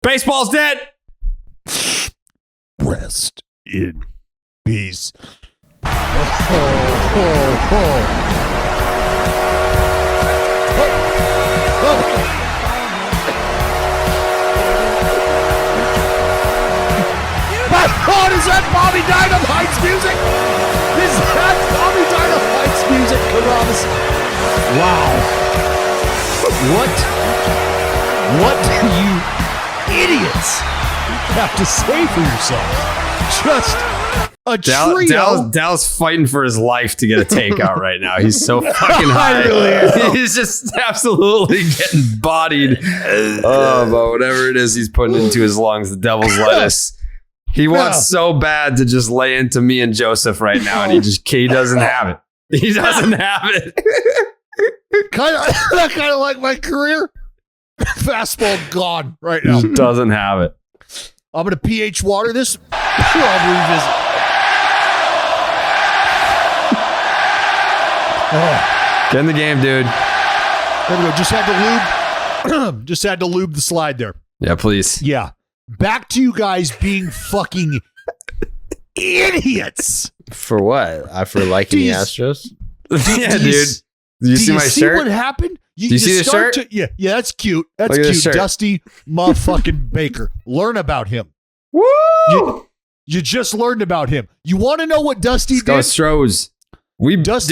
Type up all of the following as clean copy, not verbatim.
Baseball's dead. Rest in peace. Oh, is that Bobby Dynamite's music? Is that Bobby Dynamite's music, Carrabis? Wow. What do you idiots have to say for yourself? Just a trio. Dallas fighting for his life to get a takeout right now. He's so fucking high. He's just absolutely getting bodied. But whatever it is he's putting into his lungs, the devil's lettuce. He wants so bad to just lay into me and Joseph right now, and he doesn't have it. He doesn't have it. kind of like my career. Fastball gone right now. Just doesn't have it. I'm going to pH water this. I'll revisit. Get in the game, dude. There we go. Just had to lube the slide there. Yeah, please. Yeah. Back to you guys being fucking idiots. For what? For liking the Astros? Yeah, dude. Do you see my shirt? See what happened? Do you see the shirt? Yeah, that's cute. That's cute. Dusty motherfucking Baker. Learn about him. Woo! You just learned about him. You want to know what Dusty did? Go Stros. It's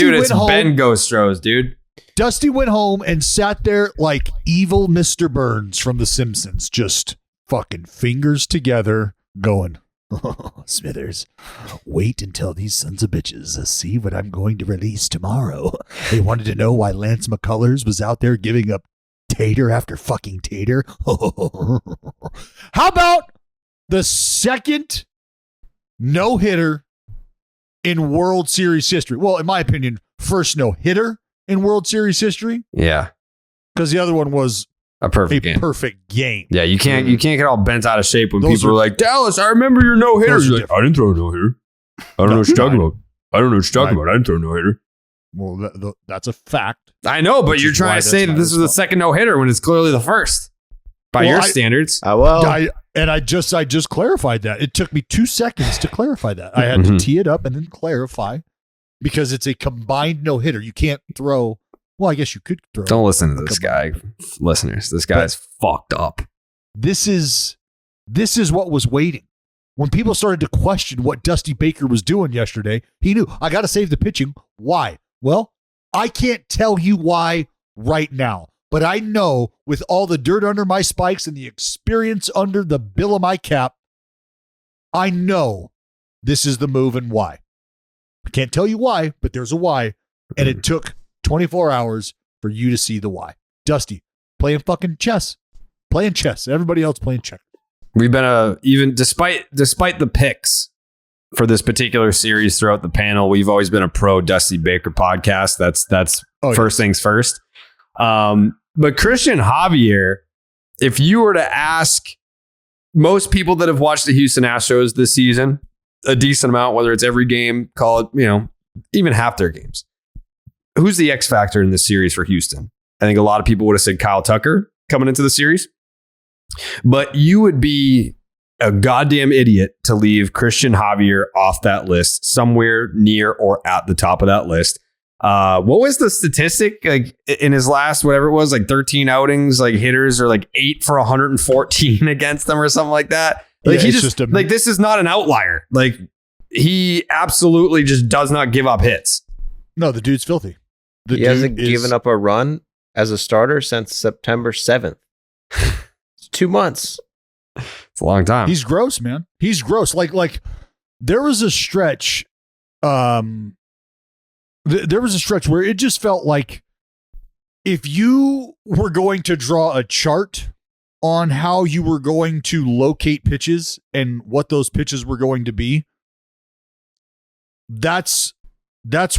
Ben Go Stros, dude. Dusty went home and sat there like evil Mr. Burns from The Simpsons, just fucking fingers together, going, oh, Smithers, wait until these sons of bitches see what I'm going to release tomorrow. They wanted to know why Lance McCullers was out there giving up tater after fucking tater. How about the second no-hitter in World Series history? Well, in my opinion, first no-hitter in World Series history. Yeah. Because the other one was a perfect game. Yeah, you can't get all bent out of shape when people are like, Dallas, I remember your no-hitter. You're like, I didn't throw a no-hitter. I don't know what you're talking about. I didn't throw a no-hitter. Well, that's a fact. I know, but you're trying to say that this was the second no-hitter when it's clearly the first. By your standards. I just clarified that. It took me 2 seconds to clarify that. I had to tee it up and then clarify because it's a combined no-hitter. You can't throw. Well, I guess you could throw. Don't listen to this guy, listeners. This guy's fucked up. This is what was waiting. When people started to question what Dusty Baker was doing yesterday, he knew, I got to save the pitching. Why? Well, I can't tell you why right now, but I know with all the dirt under my spikes and the experience under the bill of my cap, I know this is the move and why. I can't tell you why, but there's a why, and it took 24 hours for you to see the why. Dusty, playing fucking chess. Playing chess. Everybody else playing checkers. We've been even despite the picks for this particular series throughout the panel, we've always been a pro Dusty Baker podcast. That's first things first. But Cristian Javier, if you were to ask most people that have watched the Houston Astros this season, a decent amount, whether it's every game, call it, even half their games, who's the X factor in this series for Houston? I think a lot of people would have said Kyle Tucker coming into the series, but you would be a goddamn idiot to leave Cristian Javier off that list, somewhere near or at the top of that list. What was the statistic? Like in his last, whatever it was, like 13 outings, like hitters are like 8 for 114 against them or something like that. Like he just like, this is not an outlier. Like he absolutely just does not give up hits. No, the dude's filthy. He hasn't given up a run as a starter since September 7th. It's 2 months. It's a long time. He's gross, man. He's gross. Like there was a stretch. There was a stretch where it just felt like if you were going to draw a chart on how you were going to locate pitches and what those pitches were going to be, that's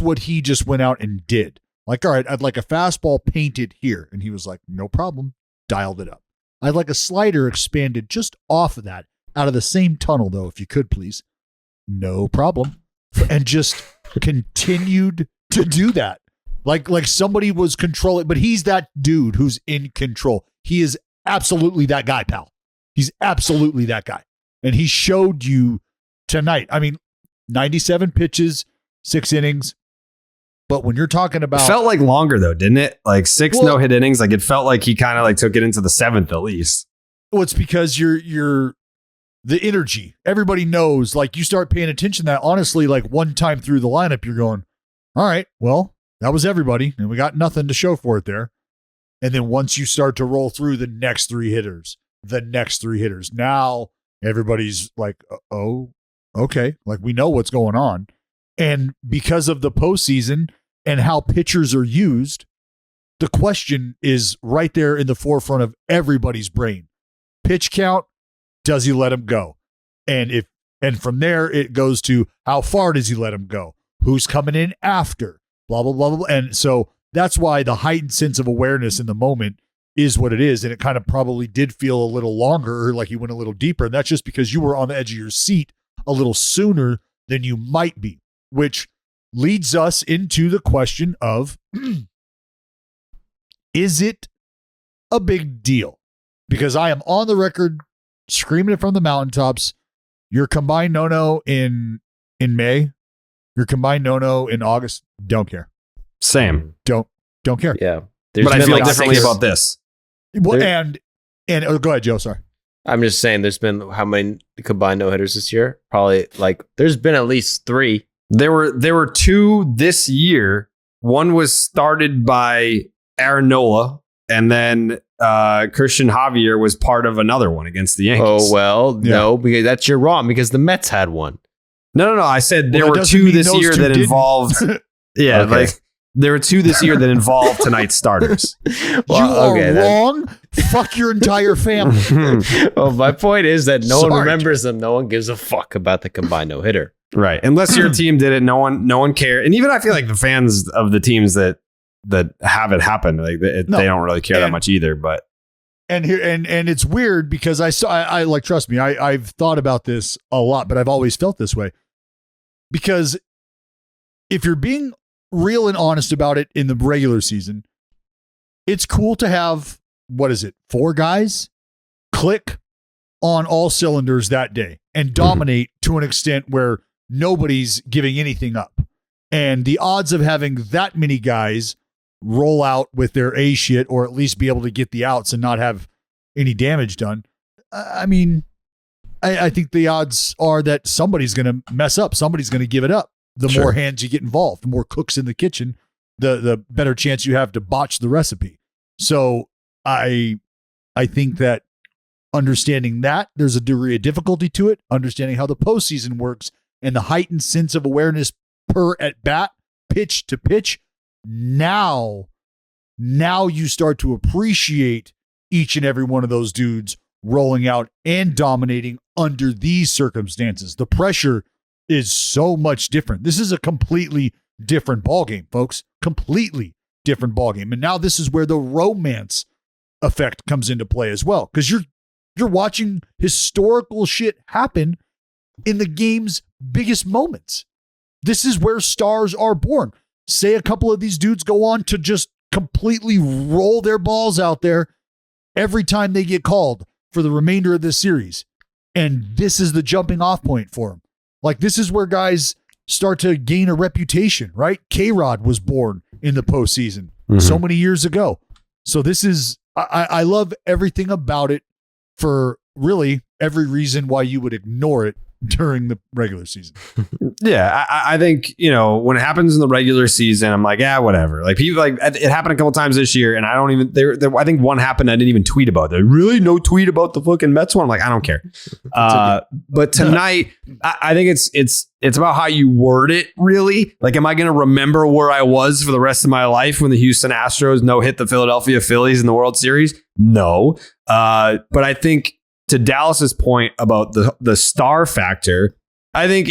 what he just went out and did. Like, all right, I'd like a fastball painted here. And he was like, no problem. Dialed it up. I'd like a slider expanded just off of that, out of the same tunnel, though, if you could, please. No problem. And just continued to do that. Like somebody was controlling, but he's that dude who's in control. He is absolutely that guy, pal. He's absolutely that guy. And he showed you tonight. I mean, 97 pitches, 6 innings. But when you're talking about... It felt like longer, though, didn't it? Like 6 no-hit innings. Like, it felt like he kind of like took it into the 7th at least. Well, it's because you're the energy. Everybody knows, like, you start paying attention to that. Honestly, like, one time through the lineup, you're going, all right, well, that was everybody, and we got nothing to show for it there. And then once you start to roll through the next 3 hitters, now everybody's like, oh, okay, like, we know what's going on. And because of the postseason and how pitchers are used, the question is right there in the forefront of everybody's brain. Pitch count, does he let him go? And from there it goes to how far does he let him go? Who's coming in after? Blah, blah, blah, blah. And so that's why the heightened sense of awareness in the moment is what it is. And it kind of probably did feel a little longer, like you went a little deeper. And that's just because you were on the edge of your seat a little sooner than you might be, which leads us into the question of, is it a big deal? Because I am on the record screaming it from the mountaintops. Your combined no-no in May, your combined no-no in August, don't care. Same. Don't care. Yeah. But I feel differently about this. Well, and go ahead, Joe. Sorry. I'm just saying there's been how many combined no-hitters this year? Probably like there's been at least 3. There were 2 this year. One was started by Aaron Nola, and then Cristian Javier was part of another one against the Yankees. Oh, well, no, because you're wrong because the Mets had one. No. I said there were 2 this year that involved. Yeah, okay. Like there were 2 this year that involved tonight's starters. Well, you are wrong. Fuck your entire family. Well, my point is that no one remembers them. No one gives a fuck about the combined no-hitter. Right. Unless your team did it, no one cared. And even I feel like the fans of the teams that have it happen, like they don't really care that much either. But and it's weird because I like, trust me, I've thought about this a lot, but I've always felt this way. Because if you're being real and honest about it in the regular season, it's cool to have, 4 guys click on all cylinders that day and dominate to an extent where nobody's giving anything up. And the odds of having that many guys roll out with their A shit, or at least be able to get the outs and not have any damage done. I mean, I think the odds are that somebody's going to mess up. Somebody's going to give it up. The more hands you get involved, the more cooks in the kitchen, the better chance you have to botch the recipe. So I think that understanding that there's a degree of difficulty to it, understanding how the postseason works and the heightened sense of awareness per at bat, pitch to pitch. Now you start to appreciate each and every one of those dudes rolling out and dominating under these circumstances. The pressure is so much different. This is a completely different ballgame, folks. Completely different ballgame. And now this is where the romance effect comes into play as well. Because you're watching historical shit happen in the game's biggest moments. This is where stars are born. Say a couple of these dudes go on to just completely roll their balls out there every time they get called for the remainder of this series. And this is the jumping off point for them. Like, this is where guys start to gain a reputation, right? K-Rod was born in the postseason so many years ago. So this is, I love everything about it for really every reason why you would ignore it during the regular season. Yeah, I think, when it happens in the regular season, I'm like, whatever. Like, people, like, it happened a couple times this year, and I don't even, I think one happened I didn't even tweet about it. Really? No tweet about the fucking Mets one? I'm like, I don't care. But tonight, I think it's about how you word it, really. Like, am I going to remember where I was for the rest of my life when the Houston Astros no hit the Philadelphia Phillies in the World Series? No. But I think, to Dallas's point about the star factor, I think,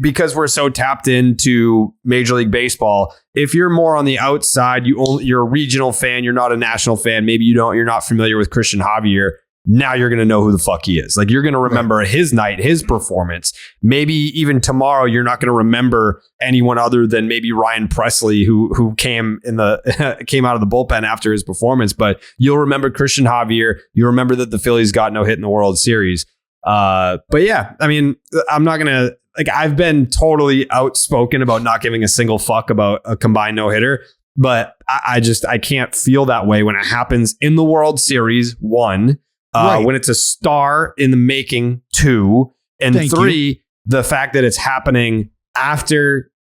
because we're so tapped into Major League Baseball, if you're more on the outside, you're a regional fan, you're not a national fan, maybe you're not familiar with Cristian Javier, now you're going to know who the fuck he is. Like, you're going to remember his night, his performance. Maybe even tomorrow, you're not going to remember anyone other than maybe Ryan Presley, who came out of the bullpen after his performance. But you'll remember Cristian Javier. You remember that the Phillies got no hit in the World Series. But yeah, I mean, I'm not going to, like, I've been totally outspoken about not giving a single fuck about a combined no hitter. But I can't feel that way when it happens in the World Series, 1. When it's a star in the making, 2. And 3, the fact that it's happening after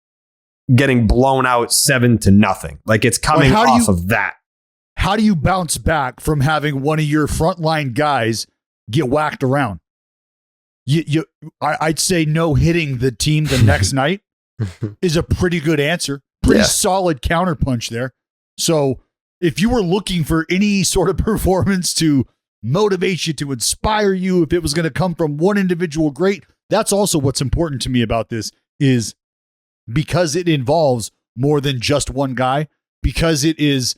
getting blown out 7-0. Like, it's coming off of that. How do you bounce back from having one of your frontline guys get whacked around? I'd say no hitting the team the next night is a pretty good answer. Pretty solid counterpunch there. So if you were looking for any sort of performance to motivate you, to inspire you, if it was going to come from one individual great, that's also what's important to me about this, is because it involves more than just one guy, because it is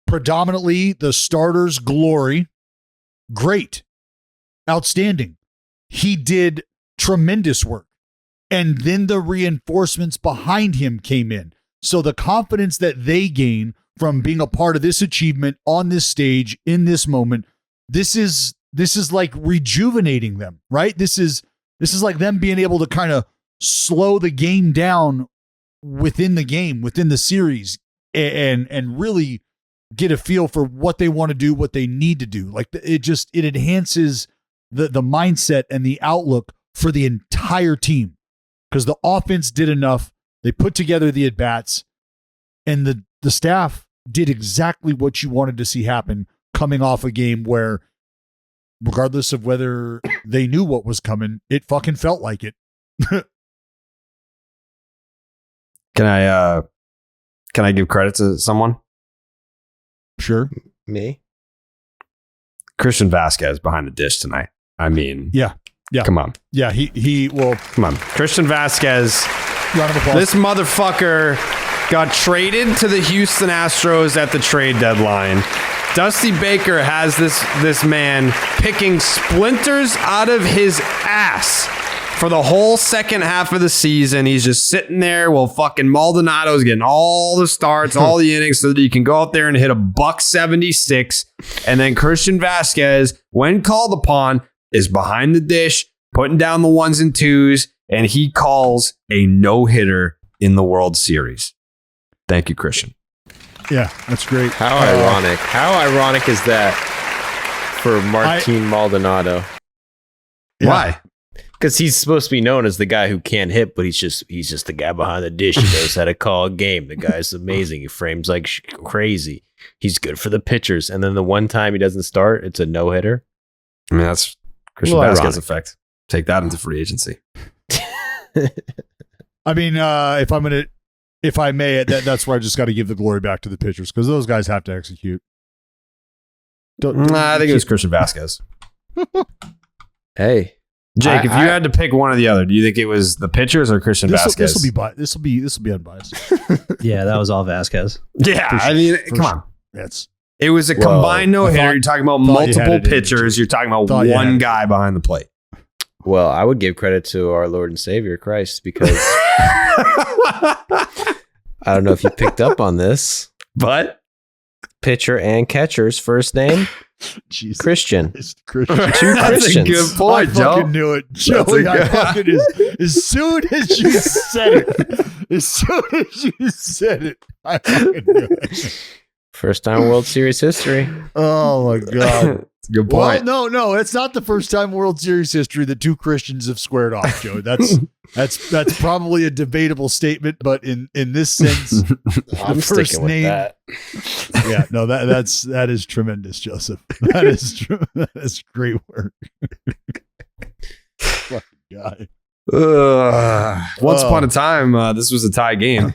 predominantly the starter's glory. Great. Outstanding. He did tremendous work. And then the reinforcements behind him came in. So the confidence that they gain from being a part of this achievement on this stage in this moment, this is like rejuvenating them, right? This is like them being able to kind of slow the game down within the game, within the series, and really get a feel for what they want to do, what they need to do. Like, it enhances the mindset and the outlook for the entire team, because the offense did enough. They put together the at-bats, and the staff did exactly what you wanted to see happen, coming off a game where, regardless of whether they knew what was coming, it fucking felt like it. Can I give credit to someone? Sure. Me? Christian Vázquez behind the dish tonight. I mean, yeah. Come on. Yeah, come on. Christian Vázquez. Round of applause. This motherfucker got traded to the Houston Astros at the trade deadline. Dusty Baker has this man picking splinters out of his ass for the whole second half of the season. He's just sitting there while fucking Maldonado's getting all the starts, all the innings, so that he can go out there and hit a $176. And then Christian Vázquez, when called upon, is behind the dish, putting down the 1s and 2s, and he calls a no-hitter in the World Series. Thank you, Christian. Yeah, that's great. How ironic. How ironic is that for Martin Maldonado? Yeah. Why? Because he's supposed to be known as the guy who can't hit, but he's just the guy behind the dish. He knows how to call a game. The guy's amazing. He frames like crazy. He's good for the pitchers. And then the one time he doesn't start, it's a no-hitter. I mean, that's Christian Vázquez effect. Take that into free agency. I mean, if I may, that's where I just got to give the glory back to the pitchers, because those guys have to execute. I think it was Christian Vázquez. Hey, Jake, if you had to pick one or the other, do you think it was the pitchers or Christian Vázquez? This will be unbiased. Yeah, that was all Vázquez. Yeah, I mean, come on. It was a combined no-hitter. You're talking about multiple pitchers. You're talking about one guy behind the plate. Well, I would give credit to our Lord and Savior Christ, because I don't know if you picked up on this, but pitcher and catcher's first name, Jesus Christian. Christian. Two That's Christians. a good point, I Joe. fucking knew it. Joey, as soon as you said it, I fucking knew it. First time World Series history. Oh my God. Good point. Well, no, it's not the first time World Series history that two Christians have squared off, Joe. That's probably a debatable statement, but in this sense, I'm first sticking with that. Yeah, no, that is tremendous, Joseph. That is great work. Fucking guy. Once upon a time, this was a tie game.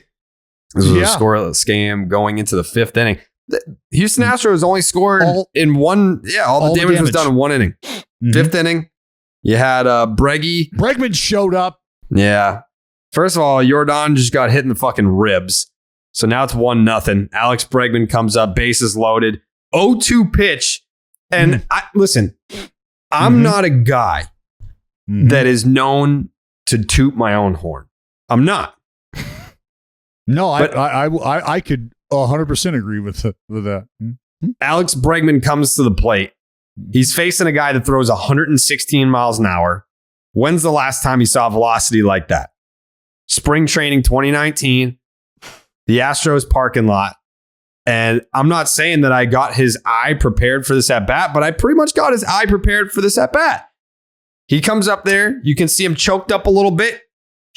This was a scoreless game going into the 5th inning. The Houston Astros only scored in one. Yeah, all the damage was done in one inning. Mm-hmm. 5th inning, you had Bregman showed up. Yeah. First of all, Jordan just got hit in the fucking ribs. So now it's 1-0. Alex Bregman comes up, bases loaded, 0-2 pitch. And listen, I'm not a guy that is known to toot my own horn. I'm not. No, But- I could 100% agree with that. Alex Bregman comes to the plate. He's facing a guy that throws 116 miles an hour. When's the last time you saw velocity like that? Spring training 2019, the Astros parking lot. And I'm not saying that I got his eye prepared for this at bat, but I pretty much got his eye prepared for this at bat. He comes up there. You can see him choked up a little bit.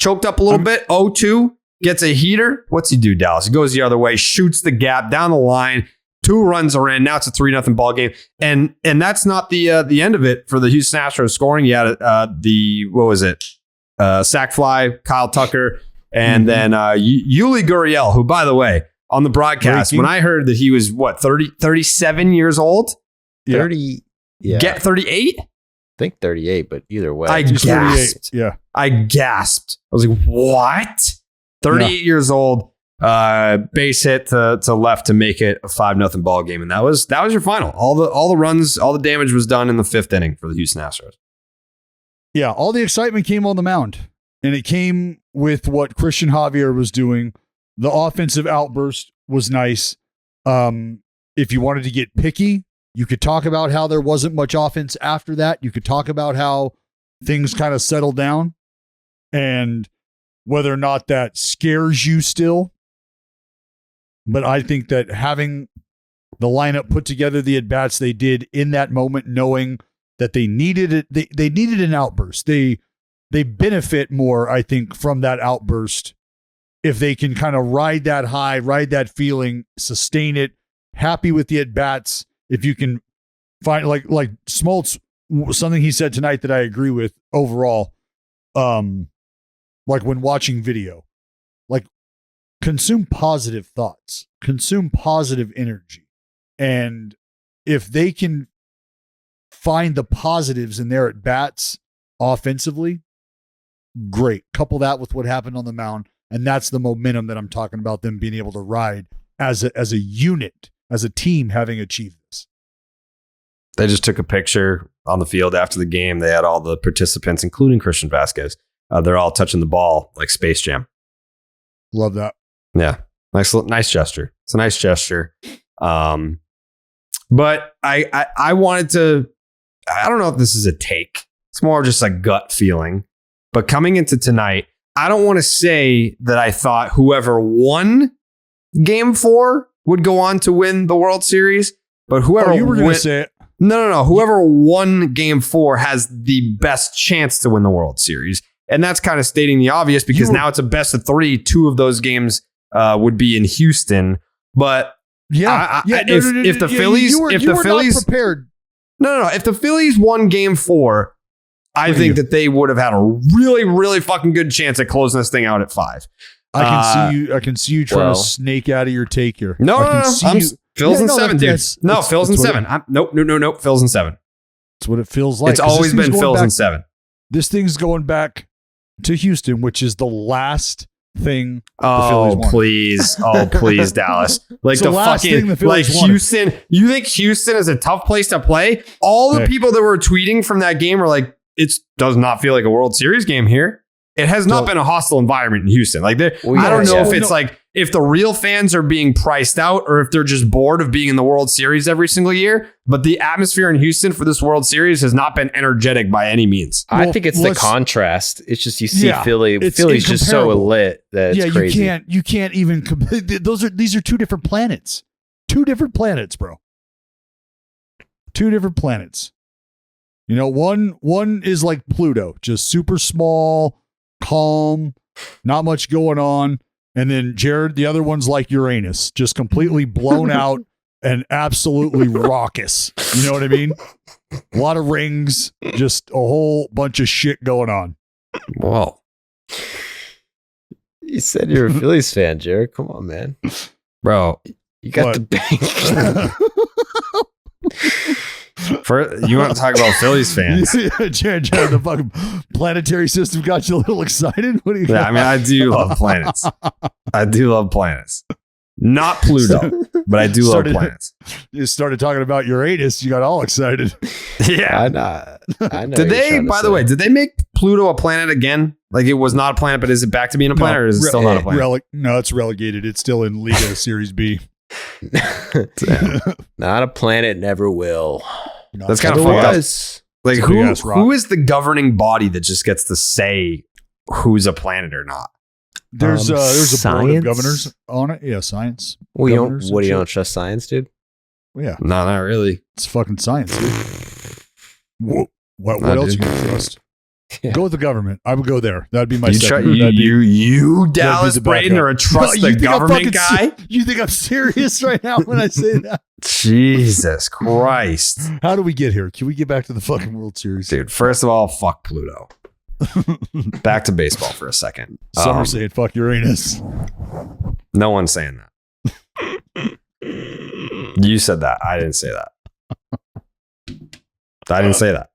0-2, gets a heater. What's he do, Dallas? He goes the other way, shoots the gap down the line. 2 runs are in. Now it's a 3-0 ball game. And that's not the end of it for the Houston Astros scoring. You had sac fly, Kyle Tucker, and then Yuli Gurriel, who, by the way, on the broadcast, when I heard that he was 37 years old? 30. Yeah. Get 38? I think 38, but either way. I gasped. Yeah. I gasped. I was like, what? 38 years old, base hit to left to make it a 5-0 ball game. And that was your final. All the runs, all the damage was done in the 5th inning for the Houston Astros. Yeah, all the excitement came on the mound, and it came with what Cristian Javier was doing. The offensive outburst was nice. If you wanted to get picky, you could talk about how there wasn't much offense after that. You could talk about how things kind of settled down and whether or not that scares you still. But I think that having the lineup put together, the at-bats they did in that moment, knowing that they needed it, they needed an outburst. They benefit more, I think, from that outburst if they can kind of ride that high, ride that feeling, sustain it, happy with the at-bats. If you can find, like Smoltz, something he said tonight that I agree with overall, like when watching video, like consume positive thoughts, consume positive energy. And if they can find the positives in their at-bats offensively, great. Couple that with what happened on the mound, and that's the momentum that I'm talking about, them being able to ride as a unit, as a team, having achieved this. They just took a picture on the field after the game. They had all the participants, including Christian Vázquez. They're all touching the ball like Space Jam. Love that. Yeah. Nice gesture. It's a nice gesture. But I wanted to, I don't know if this is a take. It's more just a gut feeling. But coming into tonight, I don't want to say that I thought whoever won Game 4 would go on to win the World Series. But whoever you were going to say it. No. Whoever won Game 4 has the best chance to win the World Series. And that's kind of stating the obvious because now it's a best of 3. 2 of those games would be in Houston. But if the Phillies not prepared. No. If the Phillies won Game 4, I think that they would have had a really, really fucking good chance at closing this thing out at 5. I can see you trying to snake out of your take here. No. Phil's in 7, dude. No, Phil's in 7. Nope. Phil's in 7. That's what it feels like. It's always been Phil's in 7. This thing's going back to Houston, which is the last thing the Phillies won. Please, Dallas. Like the last thing the Phillies wanted. Houston. You think Houston is a tough place to play? All the people that were tweeting from that game were like, it does not feel like a World Series game here. It has not been a hostile environment in Houston. Like, I don't know if it's like if the real fans are being priced out or if they're just bored of being in the World Series every single year. But the atmosphere in Houston for this World Series has not been energetic by any means. I think it's the contrast. It's just you see Philly's just so lit that it's crazy. You can't even. These are 2 different planets. 2 different planets, bro. 2 different planets. You know, one is like Pluto, just super small, calm, not much going on. And then Jared, the other one's like Uranus, just completely blown out and absolutely raucous. You know what I mean? A lot of rings, just a whole bunch of shit going on. Whoa. You said you're a Phillies fan, Jared. Come on, man. Bro. You got the bank. You want to talk about Phillies fans? Jared, the fucking planetary system got you a little excited. What do you? I mean, I do love planets. Not Pluto. but I do love planets. You started talking about Uranus. You got all excited. Yeah. I know. Did they, by the way, did they make Pluto a planet again? Like it was not a planet, but is it back to being a planet or is it still not a planet? No, it's relegated. It's still in Liga Series B. Not a planet, never will. That's kind of fucked up. Like who is the governing body that just gets to say who's a planet or not? There's a board science? of governors on it. Yeah, science. What you Governors and don't shit. trust science, dude? Yeah, No, not really. it's fucking science, dude. What Nah, else dude. you gonna trust? Yeah. Go with the government. I would go there. That'd be my You, second. That'd be- you Dallas the Braden, backup. or a trust No, the you think I'm government fucking guy? You think I'm serious right now when I say that? Jesus Christ. How do we get here? Can we get back to the fucking World Series? Dude, first of all, fuck Pluto. Back to baseball for a second. Some are saying fuck Uranus. No one's saying that. You said that. I didn't say that. I didn't say that.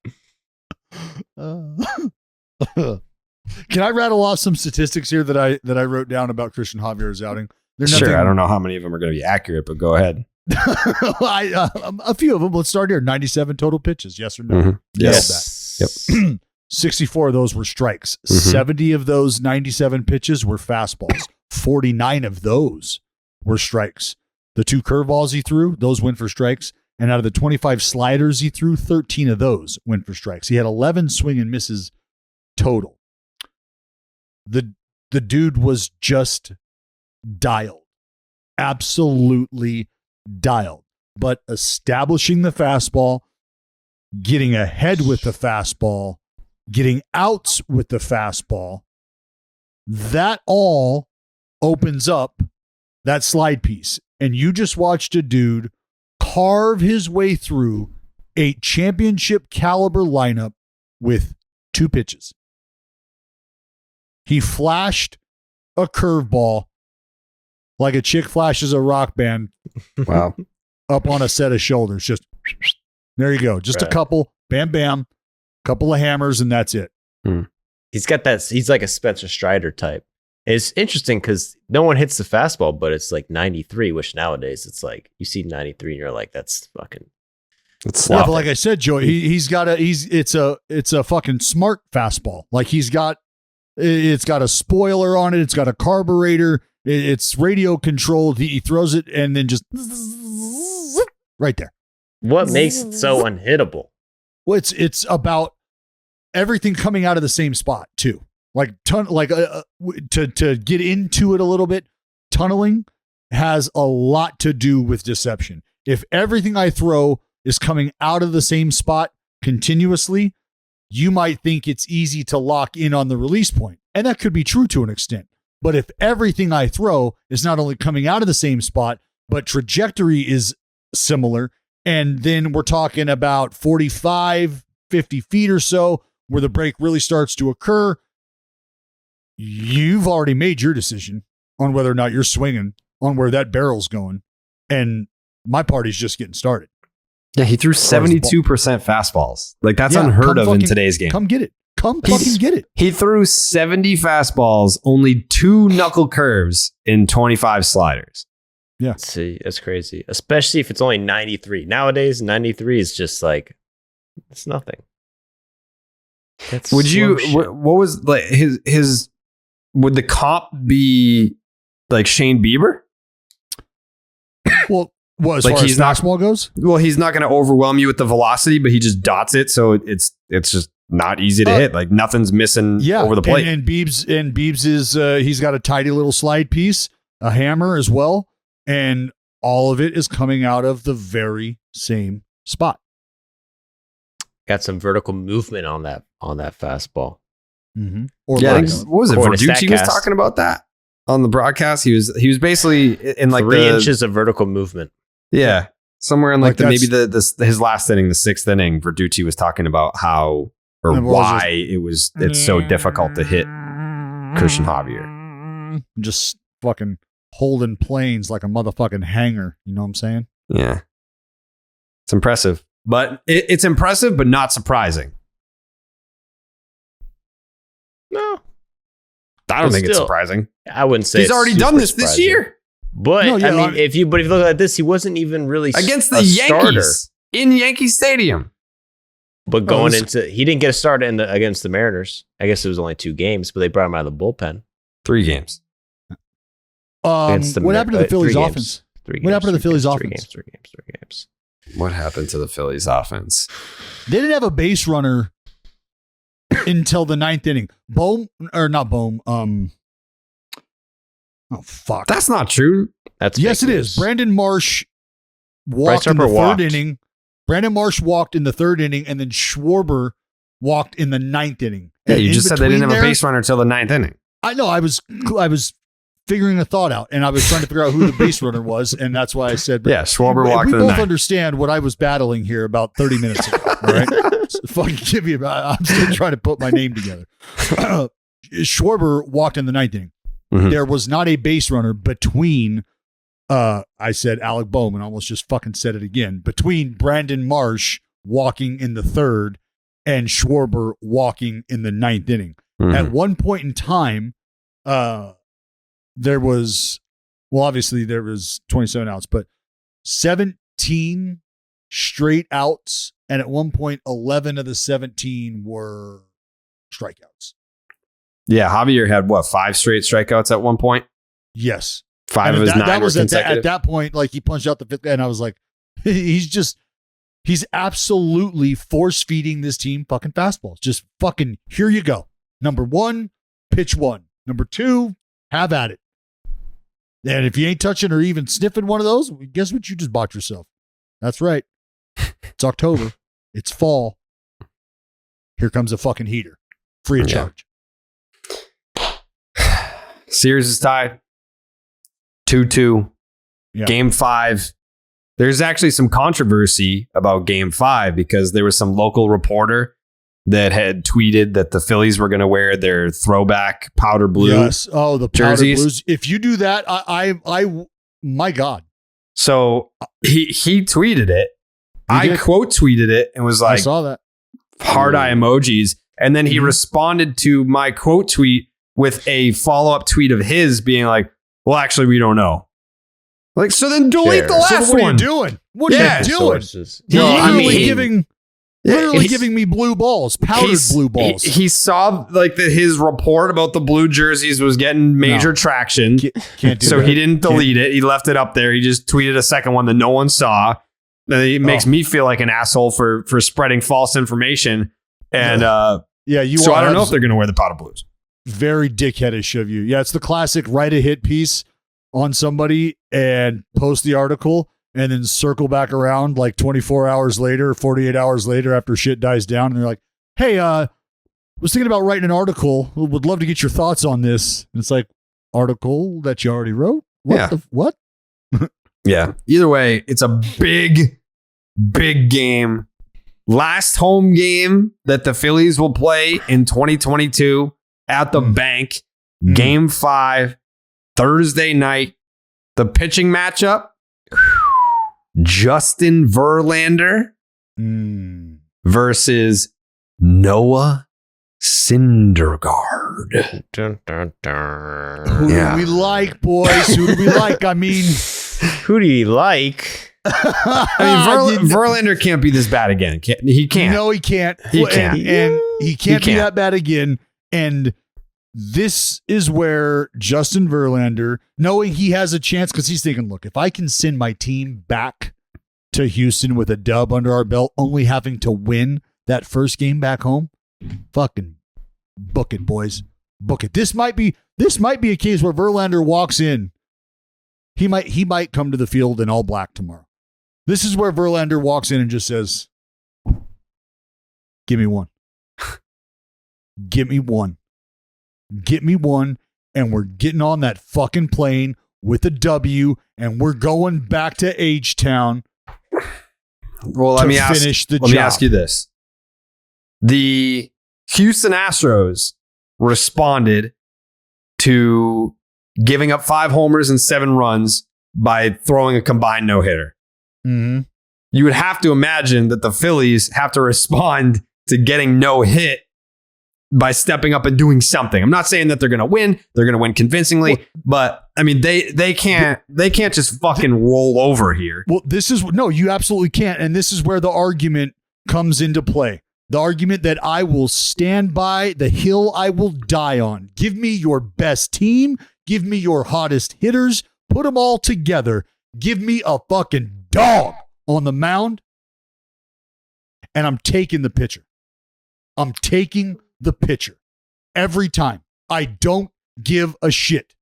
Can I rattle off some statistics here that I wrote down about Cristian Javier's outing? Sure. I don't know how many of them are going to be accurate, but go ahead. A few of them. Let's start here. 97 total pitches. Yes or no? Mhm. Nailed Yes. that. 64 of those were strikes. 70 of those 97 pitches were fastballs. 49 of those were strikes. The 2 curveballs he threw, those went for strikes. And out of the 25 sliders he threw, 13 of those went for strikes. He had 11 swing and misses total. The dude was just dialed. Absolutely dialed. But establishing the fastball, getting ahead with the fastball, getting outs with the fastball, that all opens up that slide piece. And you just watched a dude carve his way through a championship caliber lineup with 2 pitches. He flashed a curveball like a chick flashes a rock band Wow. up on a set of shoulders. Just there you go. Just a couple, bam, bam, couple of hammers, and that's it. He's got that. He's like a Spencer Strider type. It's interesting because no one hits the fastball, but it's like 93, which nowadays it's like you see 93 and you're like, that's fucking. It's Yeah, sloppy. but like I said, Joey, it's a fucking smart fastball. Like it's got a spoiler on it. It's got a carburetor. It's radio controlled. He throws it and then just right there. What makes it so unhittable? Well, it's about everything coming out of the same spot too. Like to get into it a little bit, tunneling has a lot to do with deception. If everything I throw is coming out of the same spot continuously, you might think it's easy to lock in on the release point. And that could be true to an extent. But if everything I throw is not only coming out of the same spot, but trajectory is similar, and then we're talking about 45, 50 feet or so where the break really starts to occur, you've already made your decision on whether or not you're swinging, on where that barrel's going. And my party's just getting started. Yeah, he threw 72% fastballs. Like that's unheard of in today's game. Come get it. Come fucking get it. He threw 70 fastballs, only 2 knuckle curves, in 25 sliders. Yeah. See, that's crazy. Especially if it's only 93. Nowadays, 93 is just like, it's nothing. That's Would you, slow shit. what was like his, would the comp be like Shane Bieber? Well, as Like far he's as not- fastball goes, Well, he's not going to overwhelm you with the velocity, but he just dots it. So it's just not easy to hit. Like nothing's missing over the plate. And Biebs is he's got a tidy little slide piece, a hammer as well, and all of it is coming out of the very same spot. Got some vertical movement on that fastball. Mm-hmm. Or Yeah, I lack think, of. what was it? According to Verducci was Statcast. talking about that on the broadcast. He was basically in like 3 inches of vertical movement. Yeah, somewhere in like, Like maybe his last inning, the 6th inning. Verducci was talking about how or And what was why it's so difficult to hit Cristian Javier. Just fucking holding planes like a motherfucking hanger. You know what I'm saying? Yeah, it's impressive, but it's impressive, but not surprising. No, I don't But think it's still, surprising. I wouldn't say He's it's already super done this surprising. year. But No, yeah, I mean, if you look at this, he wasn't even really against the a Yankees starter. in Yankee Stadium. But he didn't get a start against the Mariners. I guess it was only 2 games, but they brought him out of the bullpen. 3 games. What happened to the Phillies offense? 3 games. What happened to the Phillies offense? 3 games. What happened to the Phillies offense? They didn't have a base runner until the 9th inning. Not Bohm. Oh fuck! That's not true. Yes, it is. Brandon Marsh walked in the third inning. Brandon Marsh walked in the 3rd inning, and then Schwarber walked in the 9th inning. Yeah, you just said they didn't have a base runner until the 9th inning. I know. I was figuring a thought out, and I was trying to figure out who the base runner was, and that's why I said, yeah, Schwarber walked in the 9th. We both understand what I was battling here about 30 minutes ago. All right, so fucking give me I'm still trying to put my name together. Schwarber walked in the 9th inning. Mm-hmm. There was not a base runner between. I said Alec Bowman, almost just fucking said it again. Between Brandon Marsh walking in the 3rd and Schwarber walking in the 9th inning. Mm-hmm. At one point in time, there was 27 outs, but 17 straight outs. And at one point, 11 of the 17 were strikeouts. Yeah, Javier had 5 straight strikeouts at one point? Yes. 5 of his 9 were consecutive. At that point, like he punched out the 5th, and I was like, he's absolutely force feeding this team fucking fastballs. Just fucking, here you go. Number 1, pitch 1. Number 2, have at it. And if you ain't touching or even sniffing one of those, guess what you just bought yourself? That's right. It's October. It's fall. Here comes a fucking heater. Free of charge. Series is tied 2-2. Yeah. Game 5. There's actually some controversy about Game 5 because there was some local reporter that had tweeted that the Phillies were going to wear their throwback powder blue. Yes. Oh, the powder jerseys. blues. If you do that, I my God. So he tweeted it. I quote tweeted it and was like, I saw that. Hard eye emojis. And then he responded to my quote tweet with a follow-up tweet of his being like, well, actually, we don't know. Like, so then delete the last one. So what are you doing? What are you doing? Literally giving me blue balls, powdered blue balls. He saw like that his report about the blue jerseys was getting major traction. Can't do so that. he didn't delete it. He left it up there. He just tweeted a second one that no one saw. And it makes me feel like an asshole for spreading false information. And so I don't know if they're going to wear the powder blues. Very dickheadish of you. Yeah, it's the classic write a hit piece on somebody and post the article and then circle back around like 24 hours later, 48 hours later after shit dies down. And they're like, hey, was thinking about writing an article. Would love to get your thoughts on this. And it's like, article that you already wrote? What? Yeah. Either way, it's a big game. Last home game that the Phillies will play in 2022 at the bank. Game 5, Thursday night. The pitching matchup, Justin Verlander versus Noah Syndergaard. Dun, dun, dun. Who do we like, boys? Who do we like? I mean, who do you like? I mean, Verlander can't be this bad again. He can't. No, he can't. He can't. And he can't be that bad again. And this is where Justin Verlander, knowing he has a chance, because he's thinking, look, if I can send my team back to Houston with a dub under our belt, only having to win that first game back home, fucking book it, boys. Book it. This might be a case where Verlander walks in. He might come to the field in all black tomorrow. This is where Verlander walks in and just says, give me one. Give me one. Get me one, and we're getting on that fucking plane with a W, and we're going back to H-Town. Well, let me ask you this. The Houston Astros responded to giving up 5 homers and 7 runs by throwing a combined no-hitter. Mm-hmm. You would have to imagine that the Phillies have to respond to getting no hit by stepping up and doing something. I'm not saying that they're going to win. They're going to win convincingly, but I mean, they can't just fucking roll over here. Well, you absolutely can't. And this is where the argument comes into play. The argument that I will stand by, the hill I will die on. Give me your best team. Give me your hottest hitters. Put them all together. Give me a fucking dog on the mound. And I'm taking the pitcher. I'm taking the pitcher every time. I don't give a shit.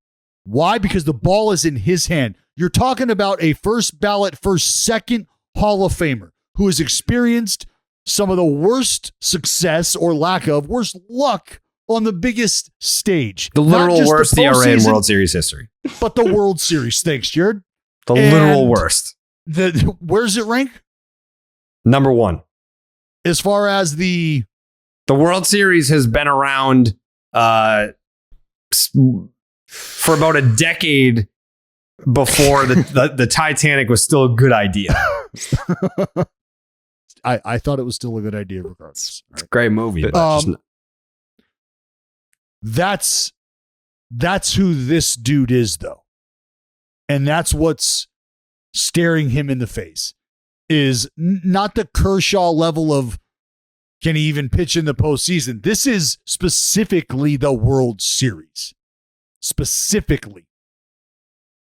Why? Because the ball is in his hand. You're talking about a first ballot, second Hall of Famer who has experienced some of the worst success or lack of worst luck on the biggest stage. The literal worst ERA in World Series history. But the World Series. Thanks, Jared. The literal worst. Where's it rank? Number 1. As far as the World Series has been around for about a decade before the Titanic was still a good idea. I thought it was still a good idea regardless. It's a great movie. But that's who this dude is, though. And that's what's staring him in the face is not the Kershaw level of can he even pitch in the postseason. This is specifically the World Series. Specifically.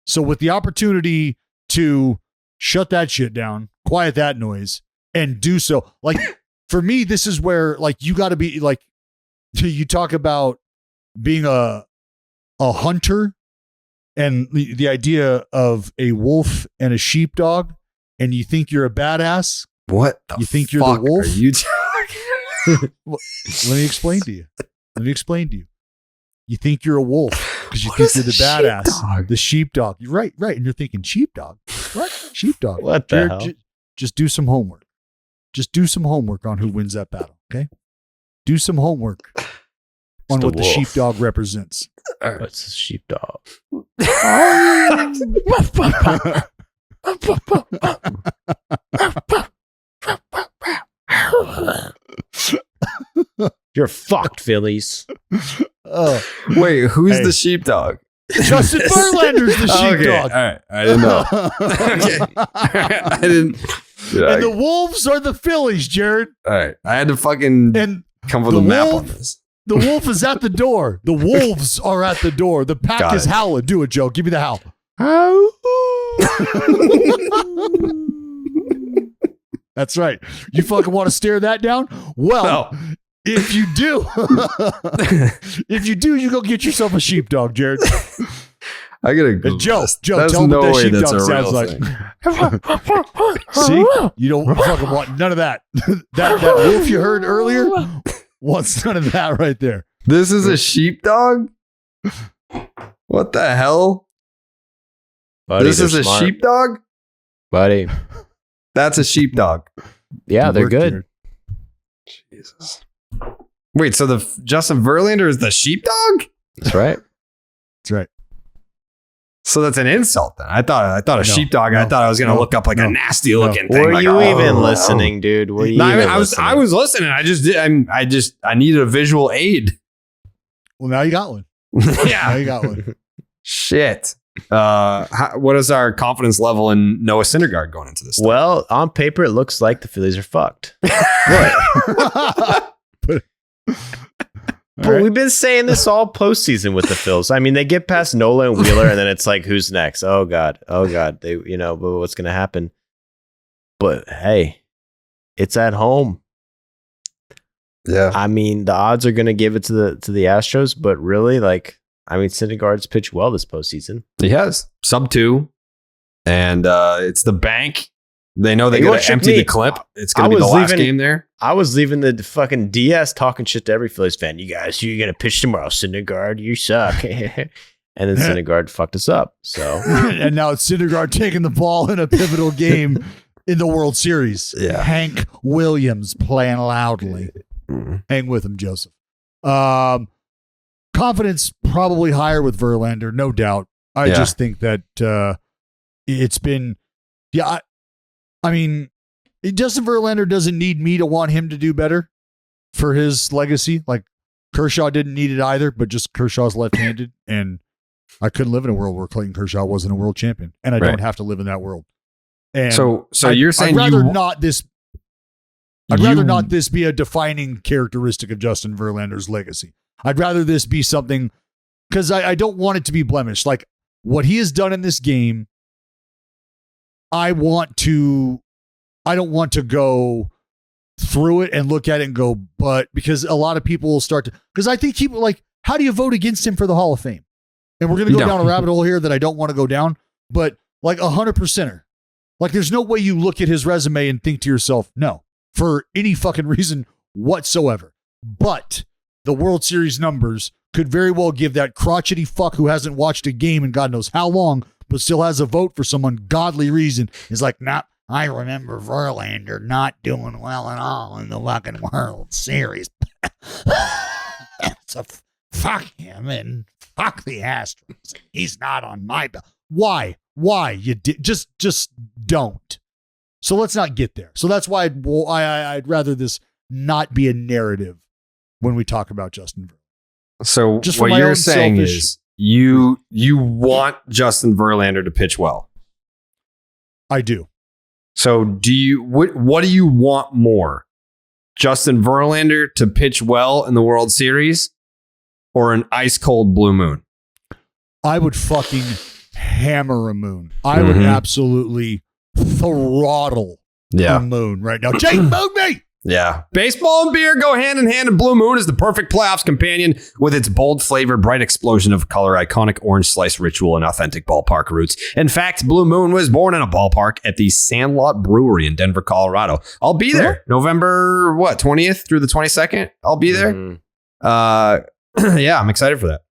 So with the opportunity to shut that shit down, quiet that noise, and do so, like, for me, this is where, like, you got to be, like, you talk about being a hunter and the idea of a wolf and a sheepdog, and you think you're a badass. What you think you're the wolf? Are you Let me explain to you. You think you're a wolf because you think you're the badass, sheepdog? The sheepdog. You're right. And you're thinking sheepdog. What? Sheepdog. What the hell? Just do some homework. Just do some homework on who wins that battle, okay? Do some homework on what the sheepdog represents. What's a sheepdog? You're fucked, Phillies. Wait, who's the sheepdog? Justin Verlander's the sheepdog. Okay. All right. I didn't know. Okay. I didn't. And the Wolves are the Phillies, Jared. All right. I had to fucking come with a map on this. The wolf is at the door. The wolves are at the door. The pack is howling. Do it, Joe. Give me the howl. That's right. You fucking want to stare that down? Well, if you do, you go get yourself a sheepdog, Jared. I gotta go. Joe, There's tell no me what way that that's a sheepdog sounds real like. See, you don't fucking want none of that. that wolf you heard earlier wants none of that right there. This is a sheepdog? What the hell? Buddy, this is a smart. sheepdog? Buddy. That's a sheepdog. Yeah, they're good. Jared. Jesus. Wait, so the Justin Verlander is the sheepdog? That's right. That's right. So that's an insult then. I thought a sheepdog. I thought I was gonna look up like a nasty looking thing. Were like, you even listening, dude? Were you even listening? I was listening. I needed a visual aid. Well, now you got one. Yeah. Now you got one. Shit. What is our confidence level in Noah Syndergaard going into this? Well, on paper, it looks like the Phillies are fucked. But we've been saying this all postseason with the Phils. I mean, they get past Nola and Wheeler, and then it's like, who's next? Oh God. They, but what's going to happen? But hey, it's at home. Yeah. I mean, the odds are going to give it to the Astros, but really, Syndergaard's pitched well this postseason. He has sub 2, and it's the bank. They know they got to empty the clip. It's going to be the last game there. I was leaving the fucking DS talking shit to every Phillies fan. You guys, you're going to pitch tomorrow, Syndergaard. You suck. And then Syndergaard fucked us up. So and now it's Syndergaard taking the ball in a pivotal game in the World Series. Yeah. Hank Williams playing loudly. Hang with him, Joseph. Confidence probably higher with Verlander, no doubt. I just think that it's been, I mean, Justin Verlander doesn't need me to want him to do better for his legacy. Like, Kershaw didn't need it either, but just Kershaw's left-handed, and I couldn't live in a world where Clayton Kershaw wasn't a world champion, and I don't have to live in that world. And so you're saying I'd rather not this be a defining characteristic of Justin Verlander's legacy. I'd rather this be something, because I don't want it to be blemished. Like what he has done in this game, I don't want to go through it and look at it and go, but because a lot of people will start to, because I think people like, how do you vote against him for the Hall of Fame? And we're going to go down a rabbit hole here that I don't want to go down, but like 100%er, like there's no way you look at his resume and think to yourself, no, for any fucking reason whatsoever. But the World Series numbers could very well give that crotchety fuck who hasn't watched a game in God knows how long, but still has a vote for some ungodly reason, is like, nah, I remember Verlander not doing well at all in the fucking World Series. So fuck him and fuck the Astros. He's not on my bill. Why? You just don't. So let's not get there. So that's why I'd rather this not be a narrative when we talk about Justin Verlander. So just what you're saying is you want Justin Verlander to pitch well. I do. So what do you want more? Justin Verlander to pitch well in the World Series or an ice cold blue moon? I would fucking hammer a moon. I would absolutely throttle a moon right now. Jake, moon me! Yeah. Baseball and beer go hand in hand, and Blue Moon is the perfect playoffs companion with its bold flavor, bright explosion of color, iconic orange slice ritual, and authentic ballpark roots. In fact, Blue Moon was born in a ballpark at the Sandlot Brewery in Denver, Colorado. I'll be there November, 20th through the 22nd. I'll be there. Yeah, I'm excited for that.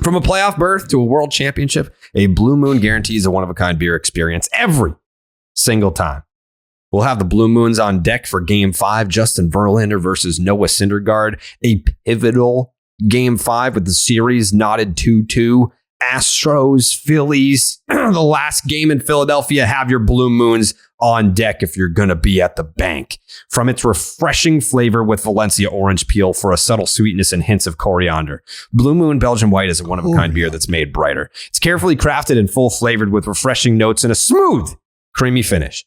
From a playoff berth to a world championship, a Blue Moon guarantees a one-of-a-kind beer experience every single time. We'll have the Blue Moons on deck for Game 5, Justin Verlander versus Noah Syndergaard, a pivotal Game 5 with the series knotted 2-2. Astros, Phillies, the last game in Philadelphia. Have your Blue Moons on deck if you're going to be at the bank. From its refreshing flavor with Valencia orange peel for a subtle sweetness and hints of coriander, Blue Moon Belgian White is a one-of-a-kind beer that's made brighter. It's carefully crafted and full-flavored with refreshing notes and a smooth, creamy finish.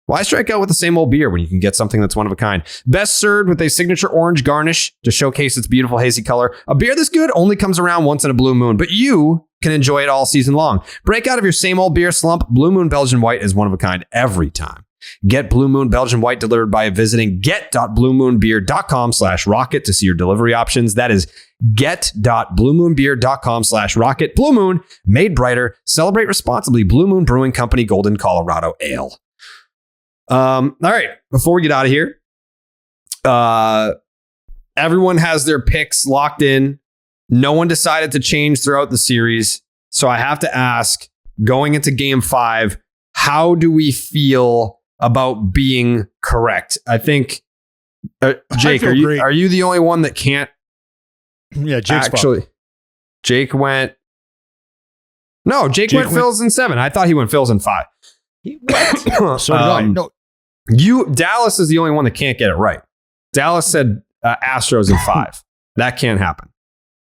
Why strike out with the same old beer when you can get something that's one of a kind? Best served with a signature orange garnish to showcase its beautiful hazy color. A beer this good only comes around once in a blue moon, but you can enjoy it all season long. Break out of your same old beer slump. Blue Moon Belgian White is one of a kind every time. Get Blue Moon Belgian White delivered by visiting get.bluemoonbeer.com/rocket to see your delivery options. That is get.bluemoonbeer.com/rocket. Blue Moon, made brighter. Celebrate responsibly. Blue Moon Brewing Company, Golden, Colorado Ale. All right, before we get out of here, everyone has their picks locked in. No one decided to change throughout the series. So I have to ask, going into Game 5, how do we feel about being correct? I think, Jake, are you the only one that can't? Yeah, Jake's actually. Jake went. No, Jake went Phils in 7. I thought he went Phils in 5. So did I. No. Dallas is the only one that can't get it right. Dallas said Astros in 5. That can't happen.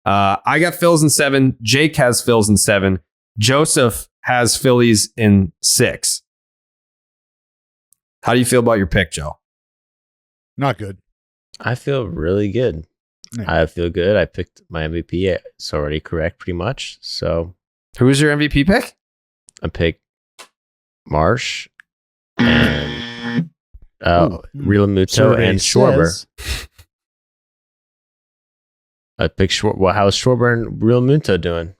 I got Phils in 7. Jake has Phils in 7. Joseph has Phillies in 6. How do you feel about your pick, Joe? Not good. I feel really good. Yeah. I feel good. I picked my MVP. It's already correct pretty much. So who's your MVP pick? I picked Marsh and Real Muto and Schwarber. I picked Schwarber. Well, how's Schwarber and Real Muto doing?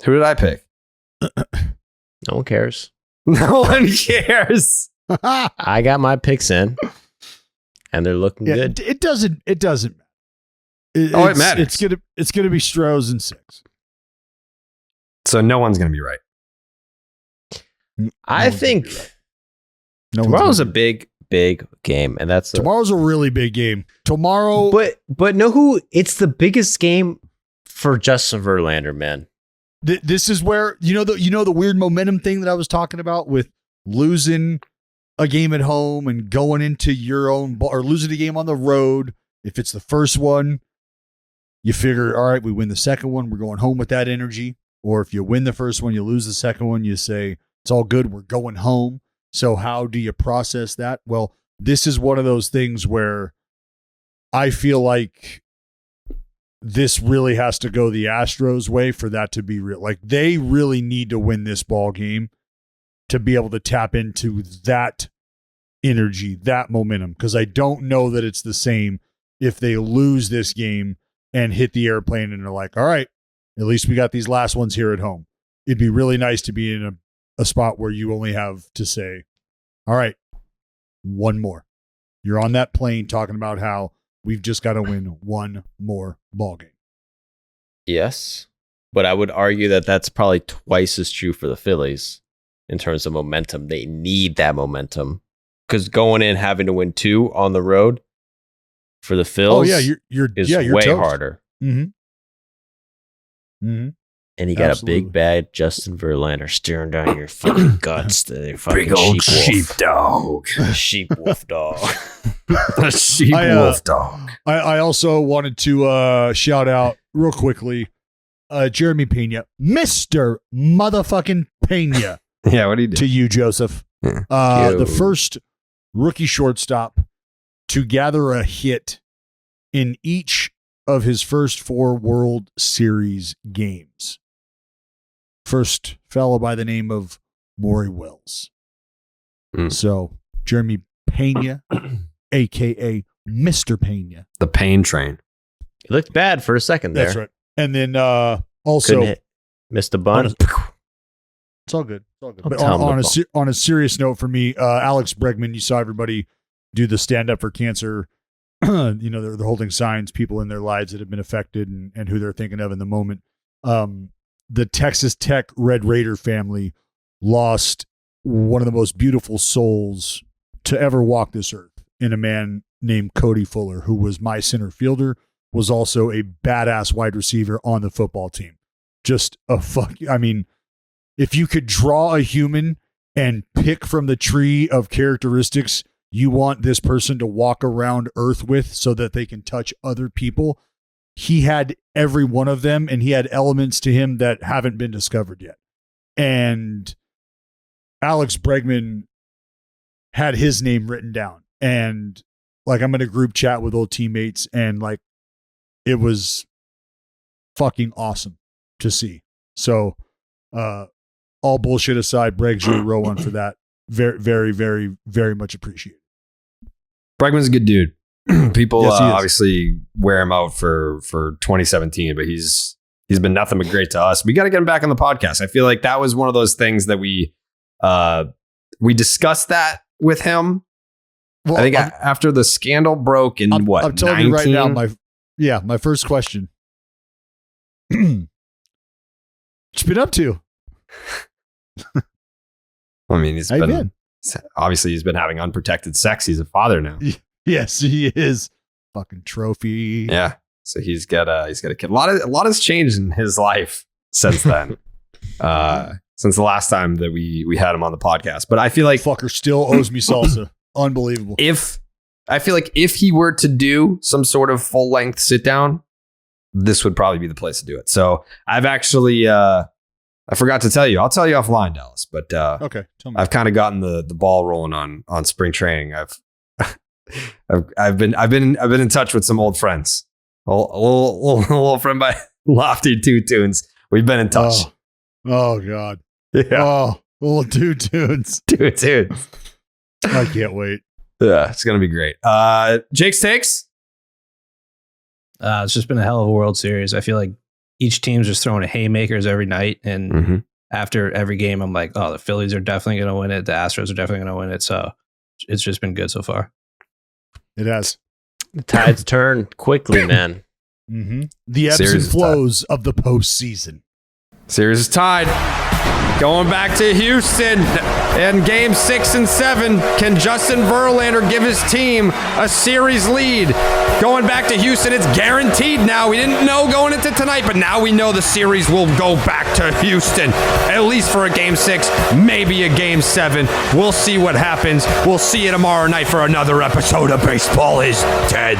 Who did I pick? No one cares. No one cares. I got my picks in, and they're looking good. It doesn't. It matters. It's gonna be Stros in 6. So no one's gonna be right. I think tomorrow's a big game, and tomorrow's a really big game. Tomorrow, but know who? It's the biggest game for Justin Verlander, man. This is where the weird momentum thing that I was talking about with losing a game at home and going into your own or losing a game on the road. If it's the first one, you figure, all right, we win the second one, we're going home with that energy. Or if you win the first one, you lose the second one, you say, it's all good, we're going home. So how do you process that? Well, this is one of those things where I feel like this really has to go the Astros way for that to be real. Like, they really need to win this ball game to be able to tap into that energy, that momentum, because I don't know that it's the same if they lose this game and hit the airplane and they're like, all right, at least we got these last ones here at home. It'd be really nice to be in a spot where you only have to say, all right, one more. You're on that plane talking about how we've just got to win one more ball game. Yes, but I would argue that that's probably twice as true for the Phillies in terms of momentum. They need that momentum because going in having to win 2 on the road for the Phils you're way toast. harder. Mm-hmm. Mm-hmm. And you got Absolutely. a big bad Justin Verlander staring down your fucking guts. The fucking Big old sheepdog. sheepdog. Sheep wolf dog. The sheep wolf dog. I also wanted to shout out real quickly Jeremy Pena, Mr. motherfucking Pena. Yeah, what do you do? To you, Joseph. Yeah. The first rookie shortstop to gather a hit in each of his first 4 World Series games. First fellow by the name of Maury Wells. So, Jeremy Pena, a.k.a. Mr. Pena. The pain train. It looked bad for a second there. That's right. And then also, missed a bunt. it's all good. It's all good. I'll But tell him on a serious note for me, Alex Bregman, you saw everybody do the Stand Up for Cancer. They're holding signs, people in their lives that have been affected and who they're thinking of in the moment. The Texas Tech Red Raider family lost one of the most beautiful souls to ever walk this earth in a man named Cody Fuller, who was my center fielder, was also a badass wide receiver on the football team. Just if you could draw a human and pick from the tree of characteristics you want this person to walk around earth with so that they can touch other people, he had every one of them, and he had elements to him that haven't been discovered yet. And Alex Bregman had his name written down. And like, I'm in a group chat with old teammates, and like, it was fucking awesome to see. So, all bullshit aside, Bregs, you're a real one for that. Very, very, very, very much appreciated. Bregman's a good dude. People Yes, he is. obviously wear him out for 2017, but he's been nothing but great to us. We got to get him back on the podcast. I feel like that was one of those things that we discussed that with him. Well, I think after the scandal broke in I'm telling 19? you right now, my first question. What you been up to? I mean, How you been? Obviously he's been having unprotected sex. He's a father now. Yes, he is. Fucking trophy. Yeah. So he's got a kid. A lot has changed in his life since then. Since the last time that we had him on the podcast. But I feel like Fucker still owes me salsa. Unbelievable. if he were to do some sort of full length sit down, this would probably be the place to do it. So I've actually I forgot to tell you. I'll tell you offline, Dallas. But Okay, tell me. I've kind of gotten the ball rolling on spring training. I've been in touch with some old friends. A little friend by Lofty Two Tunes. We've been in touch. Oh God. Yeah. Oh, little Two Tunes. Two Tunes. I can't wait. Yeah, it's gonna be great. Jake's takes. It's just been a hell of a World Series. I feel like each team's just throwing haymakers every night, and after every game, I'm like, oh, the Phillies are definitely going to win it. The Astros are definitely going to win it. So it's just been good so far. It has. The tides turn quickly, man. Mm-hmm. The ebbs Series and is flows of the postseason. Series is tied. Going back to Houston in game 6 and 7. Can Justin Verlander give his team a series lead? Going back to Houston, it's guaranteed now. We didn't know going into tonight, but now we know the series will go back to Houston, at least for a game 6, maybe a game 7. We'll see what happens. We'll see you tomorrow night for another episode of Baseball is Dead.